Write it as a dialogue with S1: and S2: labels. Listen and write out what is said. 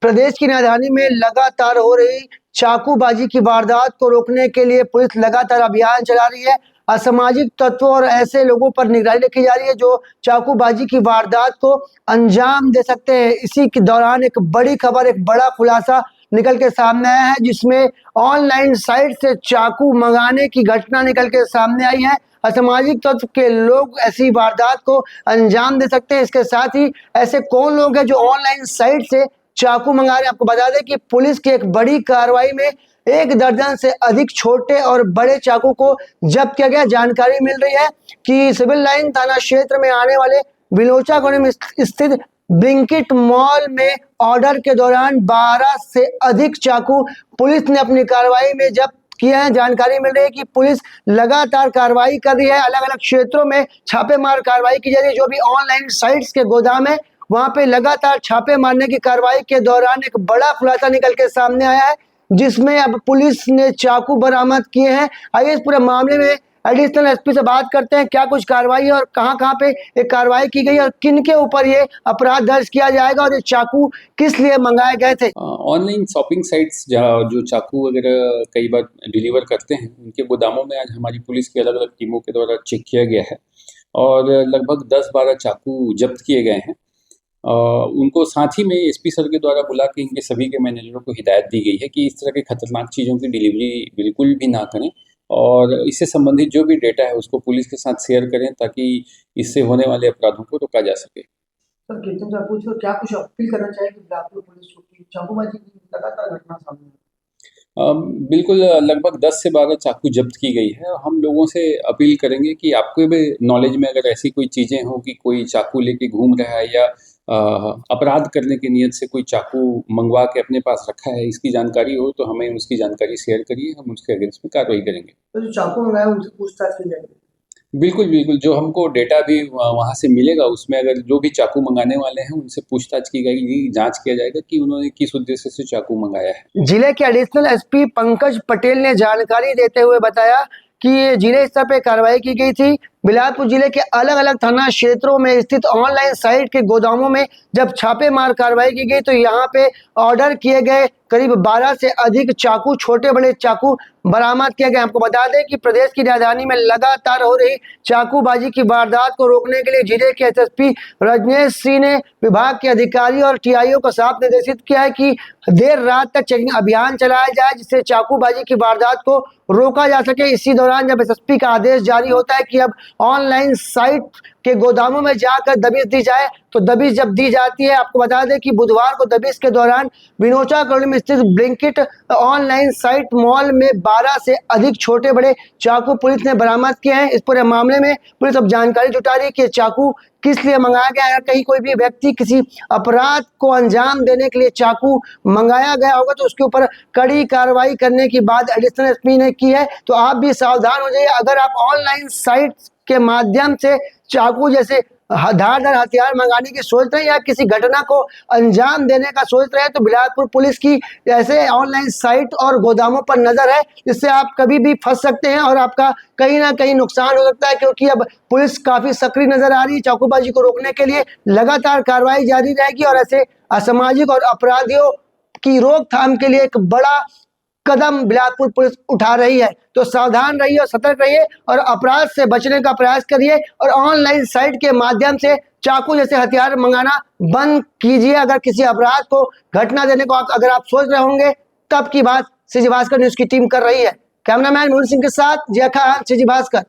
S1: प्रदेश की राजधानी में लगातार हो रही चाकूबाजी की वारदात को रोकने के लिए पुलिस लगातार अभियान चला रही है। असामाजिक तत्वों और ऐसे लोगों पर निगरानी रखी जा रही है जो चाकूबाजी की वारदात को अंजाम दे सकते हैं। इसी के दौरान एक बड़ी खबर, एक बड़ा खुलासा निकल के सामने आया है, जिसमें ऑनलाइन साइट से चाकू मंगाने की घटना निकल के सामने आई है। असामाजिक तत्व के लोग ऐसी वारदात को अंजाम दे सकते हैं। इसके साथ ही ऐसे कौन लोग हैं जो ऑनलाइन साइट से चाकू मंगा रहे हैं? आपको बता दें कि पुलिस की एक बड़ी कार्रवाई में 1 दर्जन से अधिक छोटे और बड़े चाकू को जब्त किया गया। जानकारी मिल रही है कि सिविल लाइन थाना क्षेत्र में आने वाले बिलोचा कॉलोनी में स्थित ब्लिंकिट मॉल में ऑर्डर के दौरान 12 से अधिक चाकू पुलिस ने अपनी कार्रवाई में जब्त किए हैं। जानकारी मिल रही है कि पुलिस लगातार कार्रवाई कर रही है। अलग अलग क्षेत्रों में छापेमार कार्रवाई की जा रही है। जो भी ऑनलाइन साइट्स के गोदाम है वहां पे लगातार छापे मारने की कार्रवाई के दौरान एक बड़ा खुलासा निकल के सामने आया है, जिसमें अब पुलिस ने चाकू बरामद किए हैं। आइए इस पूरे मामले में एडिशनल एसपी से बात करते हैं, क्या कुछ कार्रवाई है और कहां पे ये कार्रवाई की गई और किन के ऊपर ये अपराध दर्ज किया जाएगा और ये चाकू किस लिए मंगाए गए थे।
S2: ऑनलाइन शॉपिंग साइट्स जो चाकू वगैरह कई बार डिलीवर करते हैं, उनके गोदामों में आज हमारी पुलिस की अलग अलग टीमों के द्वारा चेक किया गया है और लगभग 10-12 चाकू जब्त किए गए हैं। उनको साथ ही में एसपी सर के द्वारा बुला के इनके सभी के मैनेजरों को हिदायत दी गई है कि इस तरह के खतरनाक चीज़ों की डिलीवरी बिल्कुल भी ना करें और इससे संबंधित जो भी डेटा है उसको पुलिस के साथ शेयर करें ताकि इससे होने वाले अपराधों को रोका जा सके।
S1: सर कितने चाकू और क्या कुछ अपील करना चाहेंगे बिलासपुर पुलिस को? चाकूबाजी की लगातार घटना सामने
S2: बिल्कुल लगभग 10 से 12 चाकू जब्त की गई है। हम लोगों से अपील करेंगे कि आपके भी नॉलेज में अगर ऐसी कोई चीज़ें हों कि कोई चाकू लेके घूम रहा है या अपराध करने की नीयत से कोई चाकू मंगवा के अपने पास रखा है, इसकी जानकारी हो तो हमें उसकी जानकारी शेयर करिए, हम उसके अगेंस्ट में कार्रवाई करेंगे।
S1: तो जो चाकू मंगाया उनसे पूछताछ की जाएगी?
S2: बिल्कुल, जो हमको डेटा भी वहाँ से मिलेगा उसमें अगर जो भी चाकू मंगाने वाले हैं उनसे पूछताछ की जाएगी, जांच किया जाएगा कि उन्होंने किस उद्देश्य से चाकू मंगाया है।
S1: जिले के एडिशनल एसपी पंकज पटेल ने जानकारी देते हुए बताया कि जिले स्तर पे कार्रवाई की गई थी। बिलासपुर जिले के अलग अलग थाना क्षेत्रों में स्थित ऑनलाइन साइट के गोदामों में जब छापेमार कार्रवाई की गई तो यहाँ पे ऑर्डर किए गए करीब 12 से अधिक चाकू, छोटे बड़े चाकू बरामद किए गए। आपको बता दें कि प्रदेश की राजधानी में लगातार हो रही चाकूबाजी की वारदात को रोकने के लिए जिले के एसएसपी रजनेश सिंह ने विभाग के अधिकारी और टीआईओ को साफ निर्देशित किया है कि देर रात तक चेकिंग अभियान चलाया जाए, जिससे चाकूबाजी की वारदात को रोका जा सके। इसी दौरान जब एसएसपी का आदेश जारी होता है कि अब ऑनलाइन साइट के गोदामों में जाकर दबिश दी जाए, तो दबिश जब दी जाती है, आपको बता दें कि बुधवार को दबिश के दौरान बिनोचा कॉलोनी में स्थित ब्लिंकिट ऑनलाइन साइट मॉल में 12 से अधिक छोटे बड़े चाकू पुलिस ने बरामद किए हैं। इस पूरे मामले में पुलिस अब जानकारी जुटा रही है कि चाकू किस लिए मंगाया गया है। अगर कहीं कोई भी व्यक्ति किसी अपराध को अंजाम देने के लिए चाकू मंगाया गया होगा तो उसके ऊपर कड़ी कार्रवाई करने की बात एडिशनल एसपी ने की है। तो आप भी सावधान हो जाइए। अगर आप ऑनलाइन साइट के माध्यम से चाकू जैसे धारदार हथियार मंगाने की सोच रहे हैं या किसी घटना को अंजाम देने का सोच रहे हैं तो बिलासपुर पुलिस की ऐसे ऑनलाइन साइट और गोदामों पर नजर है, जिससे आप कभी भी फंस सकते हैं और आपका कहीं ना कहीं नुकसान हो सकता है, क्योंकि अब पुलिस काफी सक्रिय नजर आ रही है। चाकूबाजी को रोकने के लिए लगातार कार्रवाई जारी रहेगी और ऐसे असामाजिक और अपराधियों की रोकथाम के लिए एक बड़ा कदम बिलासपुर पुलिस उठा रही है। तो सावधान रहिए और सतर्क रहिए और अपराध से बचने का प्रयास करिए और ऑनलाइन साइट के माध्यम से चाकू जैसे हथियार मंगाना बंद कीजिए। अगर किसी अपराध को घटना देने को अगर आप सोच रहे होंगे तब की बात सीजी भास्कर न्यूज की टीम कर रही है। कैमरामैन मोहन सिंह के साथ जिया खान, सीजी भास्कर।